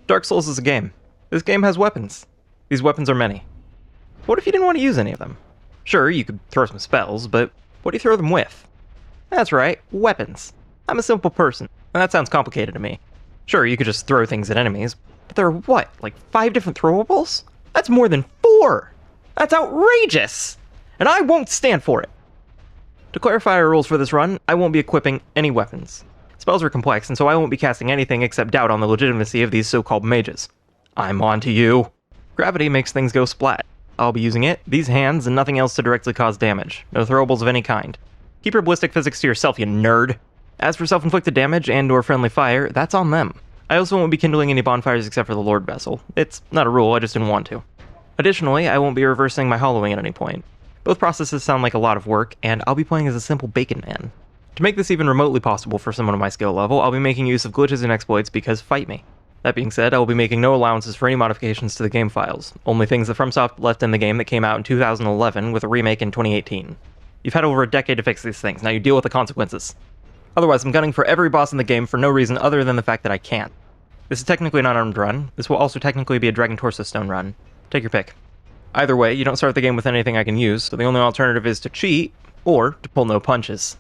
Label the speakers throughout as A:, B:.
A: Dark Souls is a game. This game has weapons. These weapons are many. What if you didn't want to use any of them? Sure, you could throw some spells, but what do you throw them with? That's right, weapons. I'm a simple person, and that sounds complicated to me. Sure, you could just throw things at enemies, but there are what, like 5 different throwables? That's more than 4! That's outrageous! And I won't stand for it! To clarify our rules for this run, I won't be equipping any weapons. Spells are complex, and so I won't be casting anything except doubt on the legitimacy of these so-called mages. I'm on to you. Gravity makes things go splat. I'll be using it, these hands, and nothing else to directly cause damage. No throwables of any kind. Keep your ballistic physics to yourself, you nerd. As for self-inflicted damage and/or friendly fire, that's on them. I also won't be kindling any bonfires except for the Lord Vessel. It's not a rule, I just didn't want to. Additionally, I won't be reversing my hollowing at any point. Both processes sound like a lot of work, and I'll be playing as a simple bacon man. To make this even remotely possible for someone of my skill level, I'll be making use of glitches and exploits because fight me. That being said, I will be making no allowances for any modifications to the game files, only things that FromSoft left in the game that came out in 2011 with a remake in 2018. You've had over a decade to fix these things, now you deal with the consequences. Otherwise, I'm gunning for every boss in the game for no reason other than the fact that I can. This is technically an unarmed run, this will also technically be a Dragon Torso Stone run. Take your pick. Either way, you don't start the game with anything I can use, so the only alternative is to cheat, or to pull no punches.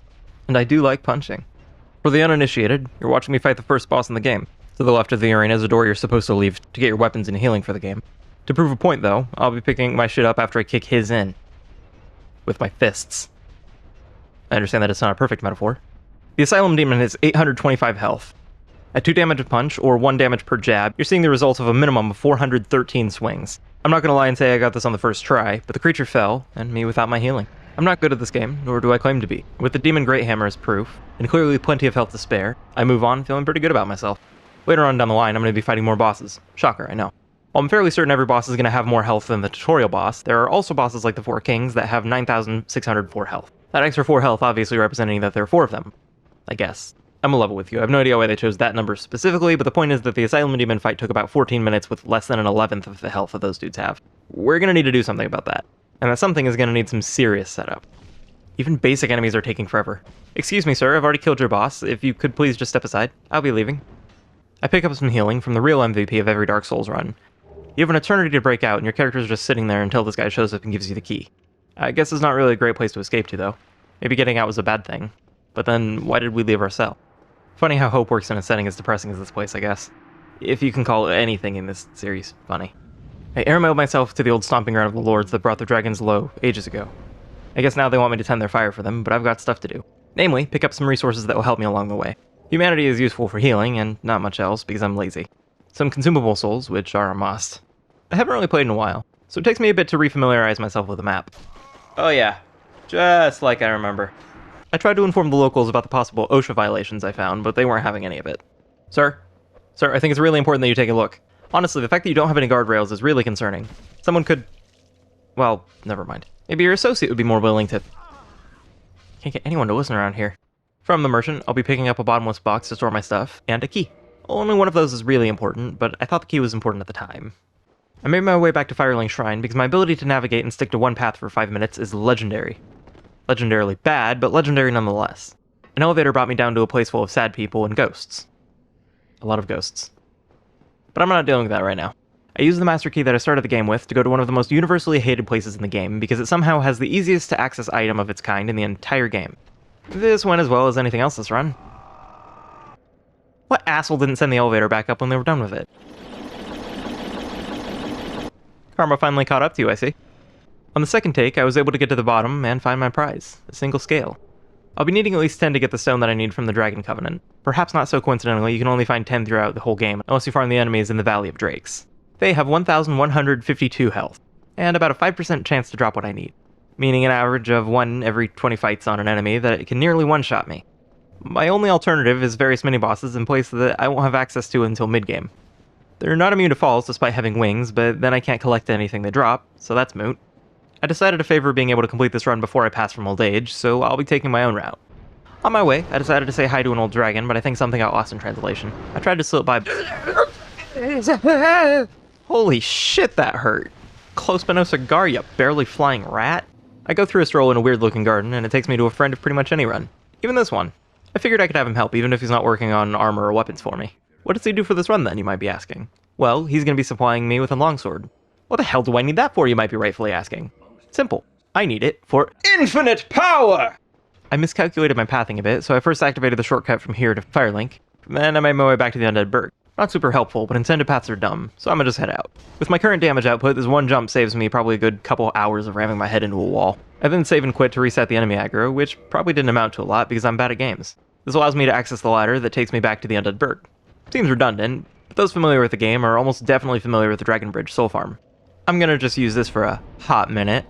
A: And I do like punching. For the uninitiated, you're watching me fight the first boss in the game. To the left of the arena is a door you're supposed to leave to get your weapons and healing for the game. To prove a point though, I'll be picking my shit up after I kick his in. With my fists. I understand that it's not a perfect metaphor. The Asylum Demon has 825 health. At 2 damage a punch, or 1 damage per jab, you're seeing the results of a minimum of 413 swings. I'm not gonna lie and say I got this on the first try, but the creature fell, and me without my healing. I'm not good at this game, nor do I claim to be. With the Demon Greathammer as proof, and clearly plenty of health to spare, I move on feeling pretty good about myself. Later on down the line, I'm going to be fighting more bosses. Shocker, I know. While I'm fairly certain every boss is going to have more health than the tutorial boss, there are also bosses like the 4 Kings that have 9,604 health. That extra 4 health obviously representing that there are 4 of them. I guess. I'm a level with you. I have no idea why they chose that number specifically, but the point is that the Asylum Demon fight took about 14 minutes with less than an 11th of the health that those dudes have. We're going to need to do something about that. And that something is going to need some serious setup. Even basic enemies are taking forever. Excuse me, sir, I've already killed your boss. If you could please just step aside, I'll be leaving. I pick up some healing from the real MVP of every Dark Souls run. You have an eternity to break out, and your character's just sitting there until this guy shows up and gives you the key. I guess it's not really a great place to escape to, though. Maybe getting out was a bad thing. But then, why did we leave our cell? Funny how hope works in a setting as depressing as this place, I guess. If you can call anything in this series funny. I airmailed myself to the old stomping ground of the lords that brought the dragons low ages ago. I guess now they want me to tend their fire for them, but I've got stuff to do. Namely, pick up some resources that will help me along the way. Humanity is useful for healing, and not much else, because I'm lazy. Some consumable souls, which are a must. I haven't really played in a while, so it takes me a bit to refamiliarize myself with the map. Oh yeah, just like I remember. I tried to inform the locals about the possible OSHA violations I found, but they weren't having any of it. Sir, I think it's really important that you take a look. Honestly, the fact that you don't have any guardrails is really concerning. Someone could... well, never mind. Maybe your associate would be more willing to... Can't get anyone to listen around here. From the merchant, I'll be picking up a bottomless box to store my stuff, and a key. Only one of those is really important, but I thought the key was important at the time. I made my way back to Firelink Shrine because my ability to navigate and stick to one path for 5 minutes is legendary. Legendarily bad, but legendary nonetheless. An elevator brought me down to a place full of sad people and ghosts. A lot of ghosts. But I'm not dealing with that right now. I used the master key that I started the game with to go to one of the most universally hated places in the game because it somehow has the easiest to access item of its kind in the entire game. This went as well as anything else this run. What asshole didn't send the elevator back up when they were done with it? Karma finally caught up to you, I see. On the second take, I was able to get to the bottom and find my prize, a single scale. I'll be needing at least 10 to get the stone that I need from the Dragon Covenant. Perhaps not so coincidentally, you can only find 10 throughout the whole game, unless you farm the enemies in the Valley of Drakes. They have 1,152 health, and about a 5% chance to drop what I need, meaning an average of 1 every 20 fights on an enemy that it can nearly one-shot me. My only alternative is various mini-bosses in places that I won't have access to until mid-game. They're not immune to falls despite having wings, but then I can't collect anything they drop, so that's moot. I decided to favor being able to complete this run before I pass from old age, so I'll be taking my own route. On my way, I decided to say hi to an old dragon, but I think something got lost in translation. I tried to slip by... Holy shit, that hurt. Close but no cigar, you barely flying rat. I go through a stroll in a weird-looking garden, and it takes me to a friend of pretty much any run. Even this one. I figured I could have him help, even if he's not working on armor or weapons for me. What does he do for this run, then, you might be asking? Well, he's going to be supplying me with a longsword. What the hell do I need that for, you might be rightfully asking? Simple. I need it for infinite power! I miscalculated my pathing a bit, so I first activated the shortcut from here to Firelink. Then I made my way back to the Undead Burg. Not super helpful, but intended paths are dumb, so I'm gonna just head out. With my current damage output, this one jump saves me probably a good couple hours of ramming my head into a wall. I then save and quit to reset the enemy aggro, which probably didn't amount to a lot because I'm bad at games. This allows me to access the ladder that takes me back to the Undead Burg. Seems redundant, but those familiar with the game are almost definitely familiar with the Dragon Bridge Soul Farm. I'm gonna just use this for a hot minute.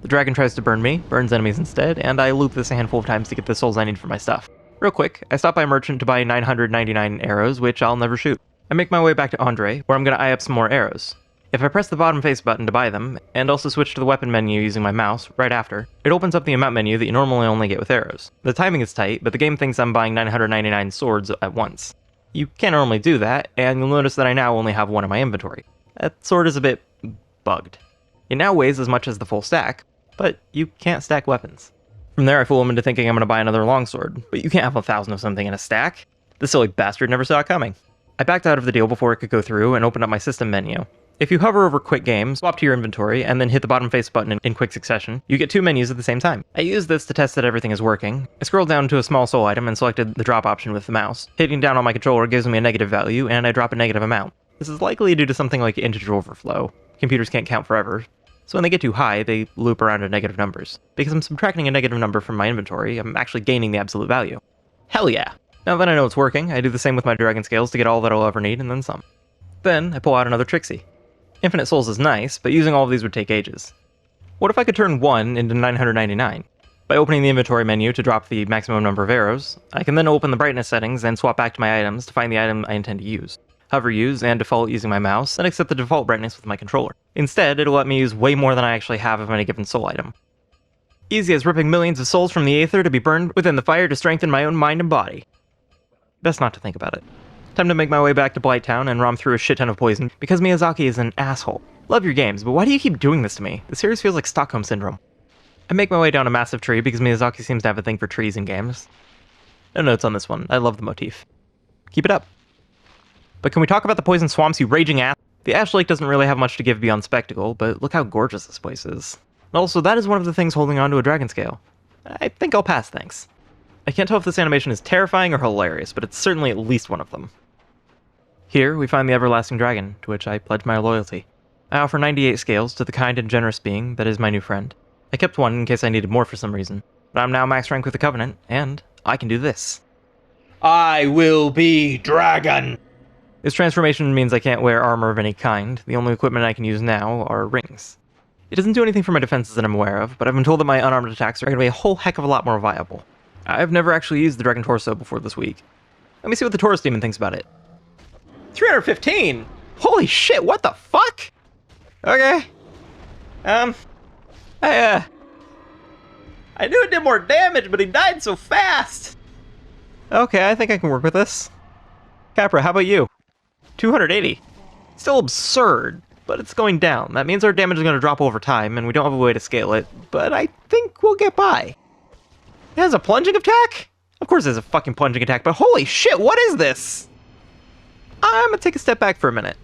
A: The dragon tries to burn me, burns enemies instead, and I loop this a handful of times to get the souls I need for my stuff. Real quick, I stop by a merchant to buy 999 arrows, which I'll never shoot. I make my way back to Andre, where I'm going to eye up some more arrows. If I press the bottom face button to buy them, and also switch to the weapon menu using my mouse right after, it opens up the amount menu that you normally only get with arrows. The timing is tight, but the game thinks I'm buying 999 swords at once. You can't normally do that, and you'll notice that I now only have one in my inventory. That sword is a bit bugged. It now weighs as much as the full stack, but you can't stack weapons. From there, I fool him into thinking I'm going to buy another longsword, but you can't have 1,000 of something in a stack. The silly bastard never saw it coming. I backed out of the deal before it could go through and opened up my system menu. If you hover over Quick Game, swap to your inventory, and then hit the bottom face button in quick succession, you get two menus at the same time. I used this to test that everything is working. I scrolled down to a small soul item and selected the drop option with the mouse. Hitting down on my controller gives me a negative value, and I drop a negative amount. This is likely due to something like integer overflow. Computers can't count forever. So when they get too high, they loop around to negative numbers. Because I'm subtracting a negative number from my inventory, I'm actually gaining the absolute value. Hell yeah! Now that I know it's working, I do the same with my dragon scales to get all that I'll ever need and then some. Then I pull out another Trixie. Infinite souls is nice, but using all of these would take ages. What if I could turn 1 into 999? By opening the inventory menu to drop the maximum number of arrows, I can then open the brightness settings and swap back to my items to find the item I intend to use. Hover use, and default using my mouse, and accept the default brightness with my controller. Instead, it'll let me use way more than I actually have of any given soul item. Easy as ripping millions of souls from the aether to be burned within the fire to strengthen my own mind and body. Best not to think about it. Time to make my way back to Blighttown and romp through a shit ton of poison, because Miyazaki is an asshole. Love your games, but why do you keep doing this to me? The series feels like Stockholm Syndrome. I make my way down a massive tree because Miyazaki seems to have a thing for trees in games. No notes on this one, I love the motif. Keep it up. But can we talk about the poison swamps, you raging ass? The Ash Lake doesn't really have much to give beyond spectacle, but look how gorgeous this place is. Also, that is one of the things holding on to a dragon scale. I think I'll pass, thanks. I can't tell if this animation is terrifying or hilarious, but it's certainly at least one of them. Here, we find the everlasting dragon, to which I pledge my loyalty. I offer 98 scales to the kind and generous being that is my new friend. I kept one in case I needed more for some reason, but I'm now max rank with the Covenant, and I can do this. I will be dragon! This transformation means I can't wear armor of any kind. The only equipment I can use now are rings. It doesn't do anything for my defenses that I'm aware of, but I've been told that my unarmed attacks are going to be a whole heck of a lot more viable. I've never actually used the Dragon Torso before this week. Let me see what the Taurus Demon thinks about it. 315! Holy shit, what the fuck? Okay. I knew it did more damage, but he died so fast! Okay, I think I can work with this. Capra, how about you? 280. Still absurd, but it's going down. That means our damage is going to drop over time, and we don't have a way to scale it, but I think we'll get by. It has a plunging attack? Of course it has a fucking plunging attack, but holy shit, what is this? I'm gonna take a step back for a minute.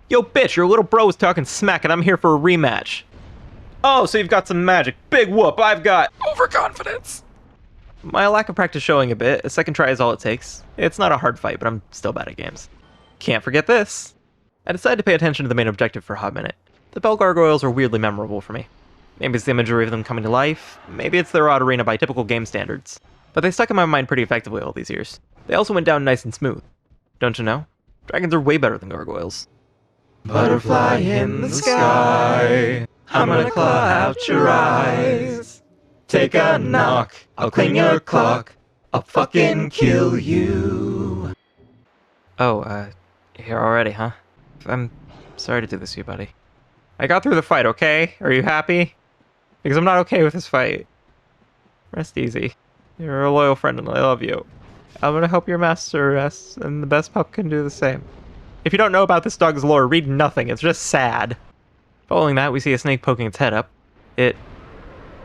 A: Yo, bitch, your little bro was talking smack, and I'm here for a rematch. Oh, so you've got some magic. Big whoop, I've got overconfidence. My lack of practice showing a bit. A second try is all it takes. It's not a hard fight, but I'm still bad at games. Can't forget this. I decided to pay attention to the main objective for a hot minute. The bell gargoyles are weirdly memorable for me. Maybe it's the imagery of them coming to life, maybe it's their odd arena by typical game standards. But they stuck in my mind pretty effectively all these years. They also went down nice and smooth. Don't you know? Dragons are way better than gargoyles. Butterfly in the sky, I'm gonna claw out your eyes. Take a knock, I'll clean your clock, I'll fucking kill you. Oh, here already, huh? I'm sorry to do this to you, buddy. I got through the fight, okay? Are you happy? Because I'm not okay with this fight. Rest easy. You're a loyal friend and I love you. I'm gonna help your master rest, and the best pup can do the same. If you don't know about this dog's lore, read nothing, it's just sad. Following that, we see a snake poking its head up.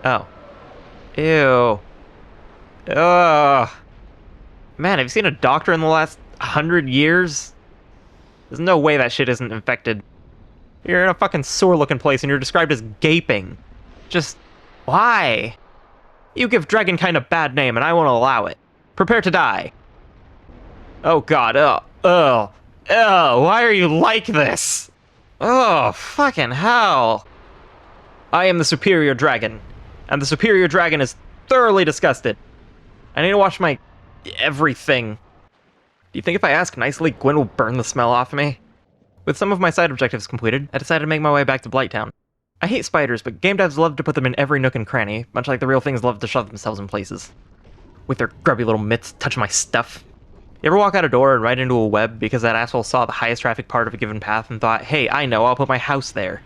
A: Oh. Ew. Ugh. Man, have you seen a doctor in the last 100 years? There's no way that shit isn't infected. You're in a fucking sewer-looking place and you're described as gaping. Just... why? You give Dragonkind a bad name and I won't allow it. Prepare to die. Oh god, why are you like this? Oh, fucking hell. I am the superior dragon, and the superior dragon is thoroughly disgusted. I need to wash my... everything. Do you think if I ask nicely, Gwyn will burn the smell off me? With some of my side objectives completed, I decided to make my way back to Blighttown. I hate spiders, but game devs love to put them in every nook and cranny, much like the real things love to shove themselves in places. With their grubby little mitts touching my stuff. You ever walk out a door and right into a web because that asshole saw the highest traffic part of a given path and thought, hey, I know, I'll put my house there.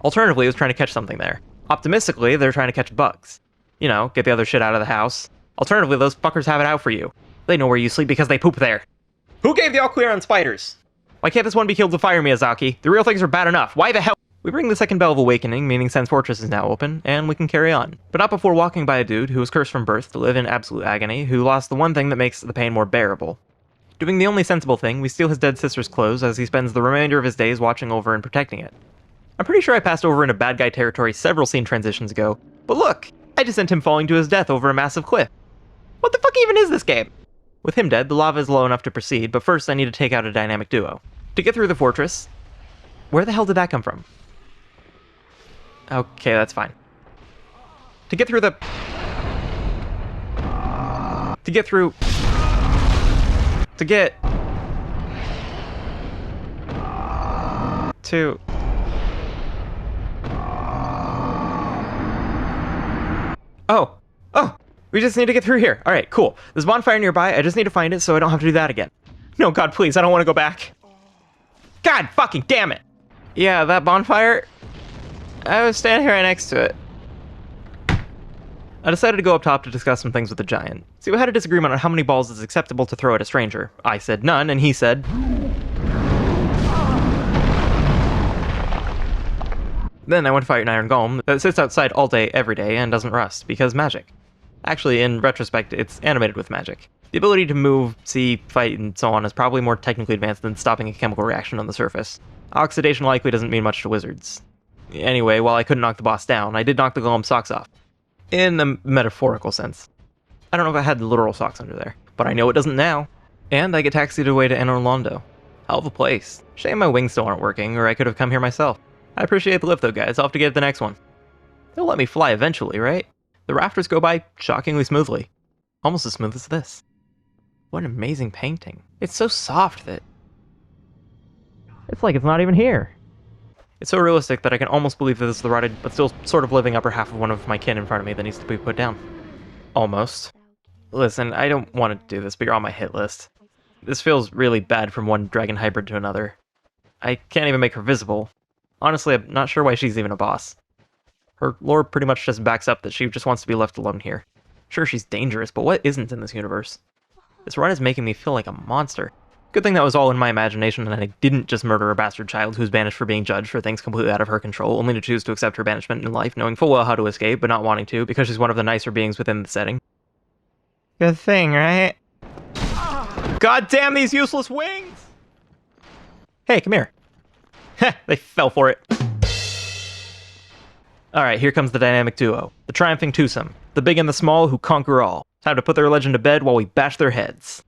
A: Alternatively, it was trying to catch something there. Optimistically, they're trying to catch bugs. You know, get the other shit out of the house. Alternatively, those fuckers have it out for you. They know where you sleep because they poop there. Who gave the all clear on spiders? Why can't this one be killed to fire, Miyazaki? The real things are bad enough. Why the hell? We ring the second bell of awakening, meaning Sen's Fortress is now open, and we can carry on. But not before walking by a dude who was cursed from birth to live in absolute agony, who lost the one thing that makes the pain more bearable. Doing the only sensible thing, we steal his dead sister's clothes as he spends the remainder of his days watching over and protecting it. I'm pretty sure I passed over into bad guy territory several scene transitions ago, but look! I just sent him falling to his death over a massive cliff. What the fuck even is this game? With him dead, the lava is low enough to proceed, but first I need to take out a dynamic duo. To get through the fortress... Where the hell did that come from? Okay, that's fine. To get through the... To get through... To get... To... Oh! We just need to get through here. Alright, cool. There's a bonfire nearby, I just need to find it so I don't have to do that again. No, God, please, I don't want to go back. God fucking damn it! Yeah, that bonfire... I was standing right next to it. I decided to go up top to discuss some things with the giant. See, we had a disagreement on how many balls is acceptable to throw at a stranger. I said none, and he said... Then I went to fight an iron golem that sits outside all day, every day, and doesn't rust, because magic. Actually, in retrospect, it's animated with magic. The ability to move, see, fight, and so on is probably more technically advanced than stopping a chemical reaction on the surface. Oxidation likely doesn't mean much to wizards. Anyway, while I couldn't knock the boss down, I did knock the golem's socks off. In a metaphorical sense. I don't know if I had the literal socks under there, but I know it doesn't now. And I get taxied away to Anor Londo. Hell of a place. Shame my wings still aren't working, or I could have come here myself. I appreciate the lift though, guys. I'll have to get the next one. They'll let me fly eventually, right? The rafters go by shockingly smoothly. Almost as smooth as this. What an amazing painting. It's so soft that... It's like it's not even here. It's so realistic that I can almost believe that this is the rotted, but still sort of living upper half of one of my kin in front of me that needs to be put down. Almost. Listen, I don't want to do this, but you're on my hit list. This feels really bad from one dragon hybrid to another. I can't even make her visible. Honestly, I'm not sure why she's even a boss. Her lore pretty much just backs up that she just wants to be left alone here. Sure, she's dangerous, but what isn't in this universe? This run is making me feel like a monster. Good thing that was all in my imagination and I didn't just murder a bastard child who's banished for being judged for things completely out of her control, only to choose to accept her banishment in life, knowing full well how to escape, but not wanting to, because she's one of the nicer beings within the setting. Good thing, right? God damn these useless wings! Hey, come here. Heh, they fell for it. Alright, here comes the dynamic duo. The triumphing twosome. The big and the small who conquer all. Time to put their legend to bed while we bash their heads.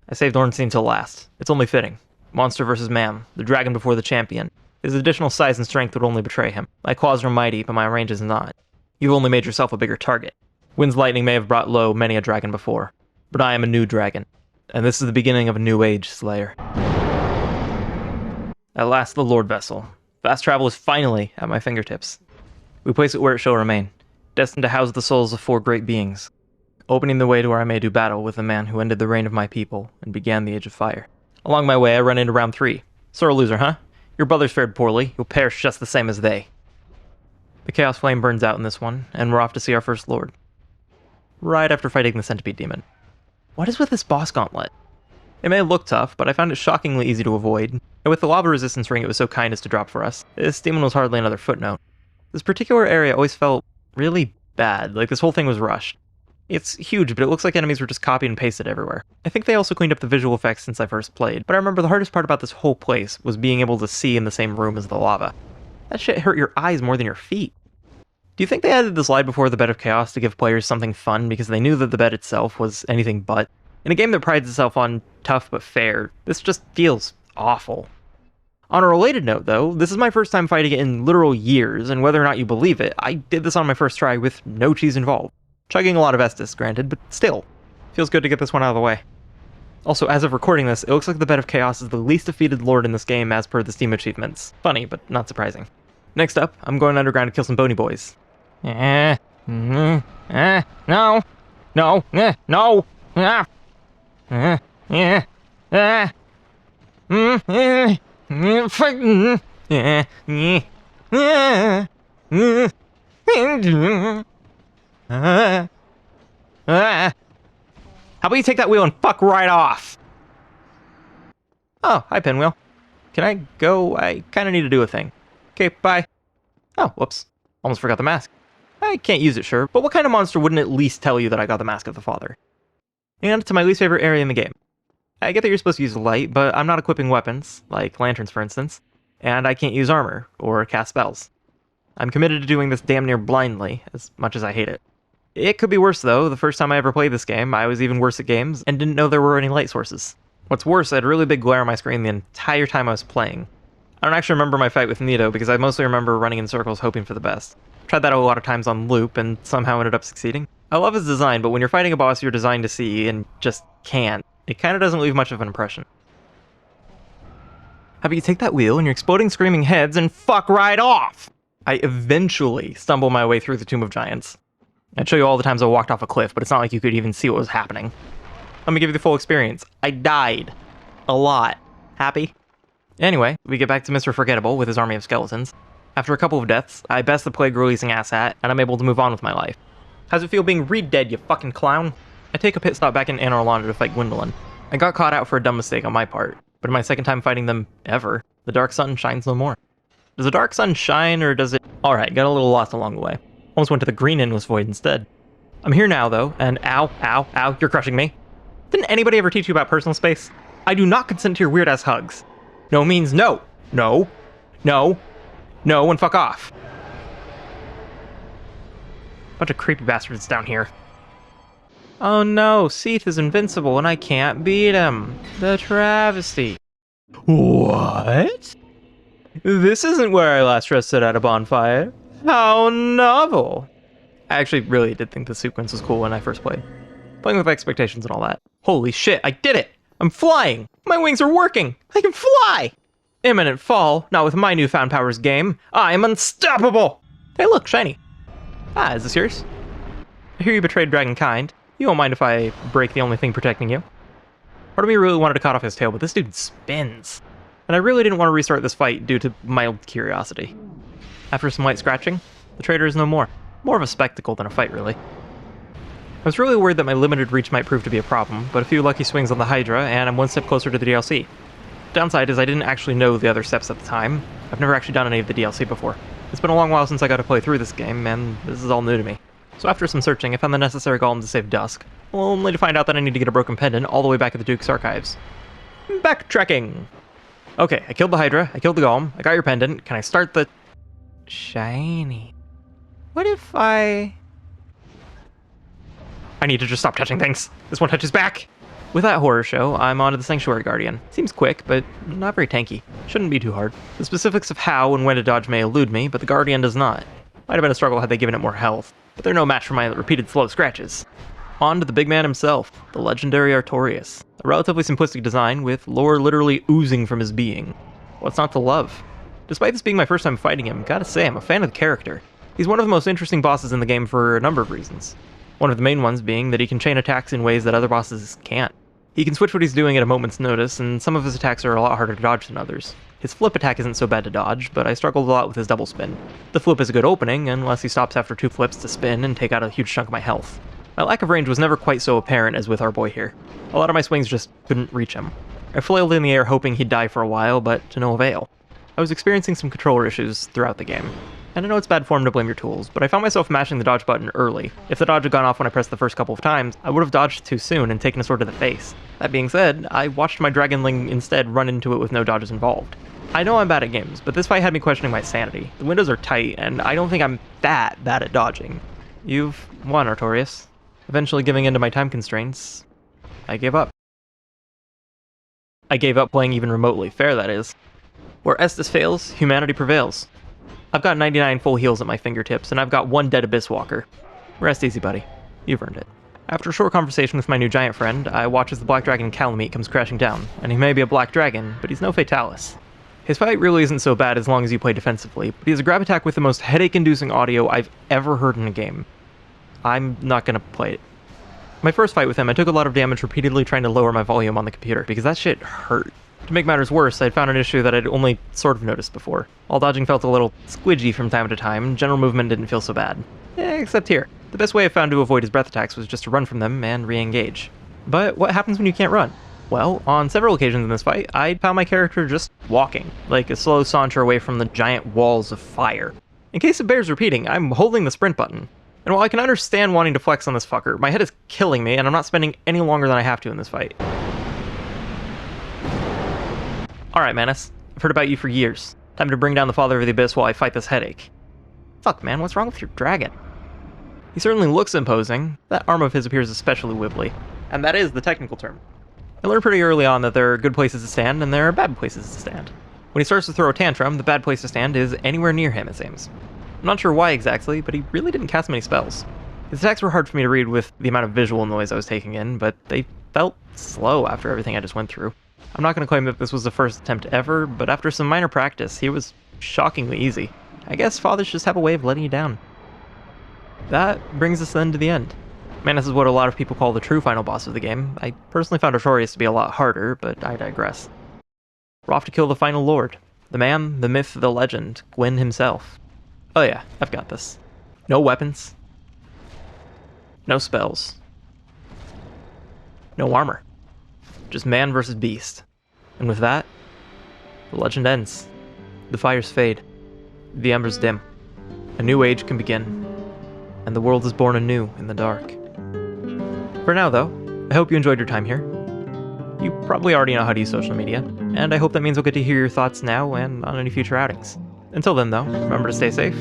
A: I saved Ornstein till last. It's only fitting. Monster versus man. The dragon before the champion. His additional size and strength would only betray him. My claws are mighty, but my range is not. You've only made yourself a bigger target. Gwyn's lightning may have brought low many a dragon before. But I am a new dragon. And this is the beginning of a new age, Slayer. At last, the Lord Vessel. Fast travel is finally at my fingertips. We place it where it shall remain, destined to house the souls of 4 great beings, opening the way to where I may do battle with the man who ended the reign of my people and began the Age of Fire. Along my way, I run into round 3. Sore loser, huh? Your brothers fared poorly. You'll perish just the same as they. The Chaos Flame burns out in this one, and we're off to see our first Lord. Right after fighting the Centipede Demon. What is with this boss gauntlet? It may look tough, but I found it shockingly easy to avoid, and with the lava resistance ring it was so kind as to drop for us, this demon was hardly another footnote. This particular area always felt really bad, like this whole thing was rushed. It's huge, but it looks like enemies were just copied and pasted everywhere. I think they also cleaned up the visual effects since I first played, but I remember the hardest part about this whole place was being able to see in the same room as the lava. That shit hurt your eyes more than your feet. Do you think they added the slide before the Bed of Chaos to give players something fun because they knew that the bed itself was anything but? In a game that prides itself on tough but fair, this just feels awful. On a related note, though, this is my first time fighting it in literal years, and whether or not you believe it, I did this on my first try with no cheese involved. Chugging a lot of Estus, granted, but still. Feels good to get this one out of the way. Also, as of recording this, it looks like the Bed of Chaos is the least defeated lord in this game as per the Steam achievements. Funny, but not surprising. Next up, I'm going underground to kill some bony boys. No. No. No. No. How about you take that wheel and fuck right off? Oh, hi, Pinwheel. Can I go? I kind of need to do a thing. Okay, bye. Oh, whoops. Almost forgot the mask. I can't use it, sure, but what kind of monster wouldn't at least tell you that I got the Mask of the Father? And to my least favorite area in the game. I get that you're supposed to use light, but I'm not equipping weapons, like lanterns for instance, and I can't use armor, or cast spells. I'm committed to doing this damn near blindly, as much as I hate it. It could be worse though. The first time I ever played this game, I was even worse at games, and didn't know there were any light sources. What's worse, I had a really big glare on my screen the entire time I was playing. I don't actually remember my fight with Nito, because I mostly remember running in circles hoping for the best. Tried that a lot of times on loop, and somehow ended up succeeding. I love his design, but when you're fighting a boss you're designed to see, and just can't, it kinda doesn't leave much of an impression. How about you take that wheel and your exploding screaming heads and fuck right off? I eventually stumble my way through the Tomb of Giants. I'd show you all the times I walked off a cliff, but it's not like you could even see what was happening. Let me give you the full experience. I died. A lot. Happy? Anyway, we get back to Mr. Forgettable with his army of skeletons. After a couple of deaths, I best the plague-releasing asshat, and I'm able to move on with my life. How's it feel being re-dead, you fucking clown? I take a pit stop back in Anor Londo to fight Gwyndolin. I got caught out for a dumb mistake on my part, but in my second time fighting them ever, the dark sun shines no more. Does the dark sun shine, or does it... Alright, got a little lost along the way. Almost went to the green endless void instead. I'm here now, though, and ow, ow, ow, you're crushing me. Didn't anybody ever teach you about personal space? I do not consent to your weird-ass hugs. No means no. No. No. No, and fuck off. Bunch of creepy bastards down here. Oh no, Seath is invincible and I can't beat him. The travesty. What? This isn't where I last rested at a bonfire. How novel. I actually really did think the sequence was cool when I first played. Playing with expectations and all that. Holy shit, I did it! I'm flying! My wings are working! I can fly! Imminent fall, not with my newfound powers game. I am unstoppable! Hey look, shiny. Ah, is this yours? I hear you betrayed Dragonkind. You won't mind if I break the only thing protecting you. Part of me really wanted to cut off his tail, but this dude spins. And I really didn't want to restart this fight due to mild curiosity. After some light scratching, the traitor is no more. More of a spectacle than a fight, really. I was really worried that my limited reach might prove to be a problem, but a few lucky swings on the Hydra, and I'm one step closer to the DLC. Downside is I didn't actually know the other steps at the time. I've never actually done any of the DLC before. It's been a long while since I got to play through this game, and this is all new to me. So after some searching, I found the necessary golem to save Dusk, only to find out that I need to get a broken pendant all the way back at the Duke's archives. Backtracking! Okay, I killed the Hydra, I killed the golem, I got your pendant, can I start the... Shiny. What if I need to just stop touching things. This one touches back! With that horror show, I'm on to the Sanctuary Guardian. Seems quick, but not very tanky. Shouldn't be too hard. The specifics of how and when to dodge may elude me, but the Guardian does not. Might have been a struggle had they given it more health, but they're no match for my repeated slow scratches. On to the big man himself, the legendary Artorias. A relatively simplistic design, with lore literally oozing from his being. What's not to love? Despite this being my first time fighting him, gotta say I'm a fan of the character. He's one of the most interesting bosses in the game for a number of reasons. One of the main ones being that he can chain attacks in ways that other bosses can't. He can switch what he's doing at a moment's notice, and some of his attacks are a lot harder to dodge than others. His flip attack isn't so bad to dodge, but I struggled a lot with his double spin. The flip is a good opening, unless he stops after 2 flips to spin and take out a huge chunk of my health. My lack of range was never quite so apparent as with our boy here. A lot of my swings just couldn't reach him. I flailed in the air hoping he'd die for a while, but to no avail. I was experiencing some controller issues throughout the game. And I know it's bad form to blame your tools, but I found myself mashing the dodge button early. If the dodge had gone off when I pressed the first couple of times, I would have dodged too soon and taken a sword to the face. That being said, I watched my dragonling instead run into it with no dodges involved. I know I'm bad at games, but this fight had me questioning my sanity. The windows are tight, and I don't think I'm that bad at dodging. You've won, Artorias. Eventually giving in to my time constraints, I gave up. I gave up playing even remotely fair, that is. Where Estus fails, humanity prevails. I've got 99 full heals at my fingertips, and I've got 1 dead Abyss Walker. Rest easy, buddy. You've earned it. After a short conversation with my new giant friend, I watch as the black dragon Kalameet comes crashing down, and he may be a black dragon, but he's no Fatalis. His fight really isn't so bad as long as you play defensively, but he has a grab attack with the most headache-inducing audio I've ever heard in a game. I'm not gonna play it. My first fight with him, I took a lot of damage repeatedly trying to lower my volume on the computer, because that shit hurt. To make matters worse, I'd found an issue that I'd only sort of noticed before. While dodging felt a little squidgy from time to time, general movement didn't feel so bad. Except here. The best way I found to avoid his breath attacks was just to run from them and re-engage. But what happens when you can't run? Well, on several occasions in this fight, I found my character just walking, like a slow saunter away from the giant walls of fire. In case it bears repeating, I'm holding the sprint button. And while I can understand wanting to flex on this fucker, my head is killing me and I'm not spending any longer than I have to in this fight. Alright, Manus. I've heard about you for years. Time to bring down the Father of the Abyss while I fight this headache. Fuck, man, what's wrong with your dragon? He certainly looks imposing. That arm of his appears especially wibbly. And that is the technical term. I learned pretty early on that there are good places to stand and there are bad places to stand. When he starts to throw a tantrum, the bad place to stand is anywhere near him, it seems. I'm not sure why exactly, but he really didn't cast many spells. His attacks were hard for me to read with the amount of visual noise I was taking in, but they felt slow after everything I just went through. I'm not going to claim that this was the first attempt ever, but after some minor practice, he was shockingly easy. I guess fathers just have a way of letting you down. That brings us then to the end. Manus is what a lot of people call the true final boss of the game. I personally found Artorias to be a lot harder, but I digress. We're off to kill the final lord. The man, the myth, the legend, Gwyn himself. Oh yeah, I've got this. No weapons. No spells. No armor. Just man versus beast. And with that, the legend ends. The fires fade. The embers dim. A new age can begin. And the world is born anew in the dark. For now, though, I hope you enjoyed your time here. You probably already know how to use social media, and I hope that means we'll get to hear your thoughts now and on any future outings. Until then, though, remember to stay safe,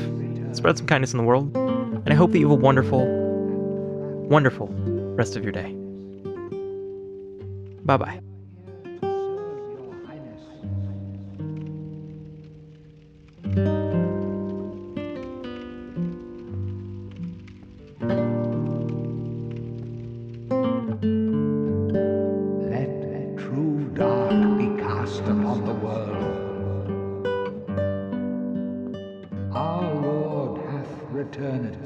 A: spread some kindness in the world, and I hope that you have a wonderful, wonderful rest of your day. Bye-bye.
B: Let true dark be cast upon the world. Our Lord hath returned.